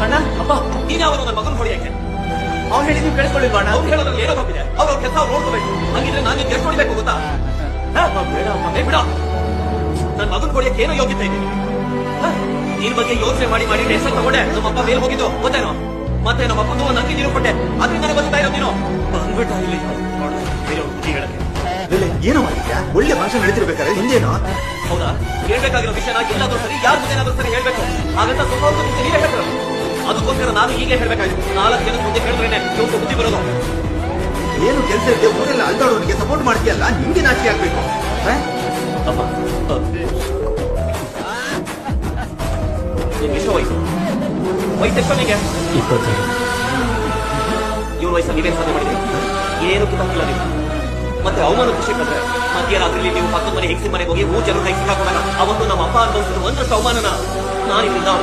ಅಣ್ಣ ಅಪ್ಪ ನೀನ್ಯಾವರು ನನ್ನ ಮಗನ ಹೊಡಿಯಕ್ಕೆ ಅವ್ರು ಹೇಳಿ ನೀವು ಕೇಳಿಸ್ಕೊಳ್ಳಿಲ್ವಾ ಅಣ್ಣ? ಅವ್ರು ಹೇಳೋದು ಏನೋ ತಪ್ಪಿದೆ. ಅವ್ರ ಕೆಲಸ ಅವ್ರು ನೋಡ್ಕೋಬೇಕು. ಹಂಗಿದ್ರೆ ನಾನು ನಿನ್ ಎಷ್ಟು ಹೊಡಿಬೇಕು ಗೊತ್ತಾ? ಬೇಡ ಅಪ್ಪ ಬಿಡ. ನನ್ನ ಮಗನ ಹೊಡಿಯಕ್ಕೆ ಏನೋ ಯೋಗ್ಯತೆ ಇದೆ. ನಿನ್ ಬಗ್ಗೆ ಯೋಚನೆ ಮಾಡಿ ಮಾಡಿ ಟೆನ್ಷನ್ ತಗೊಂಡೆ ನಮ್ಮಪ್ಪ ಮೇಲೆ ಹೋಗಿದ್ದು ಗೊತ್ತೇನೋ. ಮತ್ತೆ ನಮ್ಮಪ್ಪಂದು ಒಂದು ಅಂಗಿ ನೀರು ಕೊಟ್ಟೆ, ಅದರಿಂದಾನೆ ಬರ್ತಾ ಇರೋ ನೀನು ಬಂದ್ಬಿಟ್ಟ ಇಲ್ಲಿ ಬುದ್ಧಿ ಹೇಳಕ್ಕೆ. ಏನೋ ಮಾಡಿದ್ಯಾ? ಒಳ್ಳೆ ಭಾಷೆ ನಡೀತಿರ್ಬೇಕಾದ್ರೆ ಹಿಂದೇನೋ. ಹೌದಾ? ಹೇಳ್ಬೇಕಾಗಿರೋ ವಿಷಯನ ಎಲ್ಲಾದ್ರೂ ಸರಿ ಯಾರ ಮುಂದೆನಾದ್ರೂ ಸರಿ ಹೇಳ್ಬೇಕು. ಹಾಗಂತ ಸ್ವಲ್ಪ ಹೊತ್ತು ಮುಂಚೆ ನೀವೇ ಹೇಳ್ತಾರೆ. ಅದಕ್ಕೋಸ್ಕರ ನಾನು ಈಗಲೇ ಹೇಳ್ಬೇಕಾಯ್ತು. 4 ಜನದ ಮುಂದೆ ಹೇಳಿದ್ರೇನೆ ಇವತ್ತು ಬುದ್ಧಿ ಬರೋದು. ಏನು ಕೆಲಸ ಇರುತ್ತೆ ಊರೆಲ್ಲ ಅಲ್ದಾಡೋನಿಗೆ ಸಪೋರ್ಟ್ ಮಾಡ್ತೀಯಲ್ಲ, ನಿಮ್ಗೆ ನಾಚಿಕೆ ಆಗ್ಬೇಕು. ಅಪ್ಪ ನಿಮ್ಗೆ ಎಷ್ಟು ವಯಸ್ಸು? ವಯಸ್ಸೆಷ್ಟು ನಿಮಗೆ? 25. ಇವ್ರ ವಯಸ್ಸಲ್ಲಿ ನೀವೇನು ಸಾಧನೆ ಮಾಡಿದ್ರಿ? ಏನು ಕಿತ್ತಾಕಿಲ್ಲ ನೀವು. ಮತ್ತೆ ಅವಮಾನ ಖುಷಿ ಕಂಡ್ರೆ ಮಧ್ಯರಾತ್ರಿಯಲ್ಲಿ ನೀವು ಪಕ್ಕದ ಮನೆ ಹೆಂಗಸಿ ಮನೆಗೆ ಹೋಗಿ 3 ಜನರು ಕೈ ಸಿಕ್ಕಾಕೊಂಡಾಗ ಅವತ್ತು ನಮ್ಮ ಅಪ್ಪ ಅನುಭವಿಸಿದ ಒಂದಷ್ಟು ಅವಮಾನನ ನಾನು ಇದರಿಂದ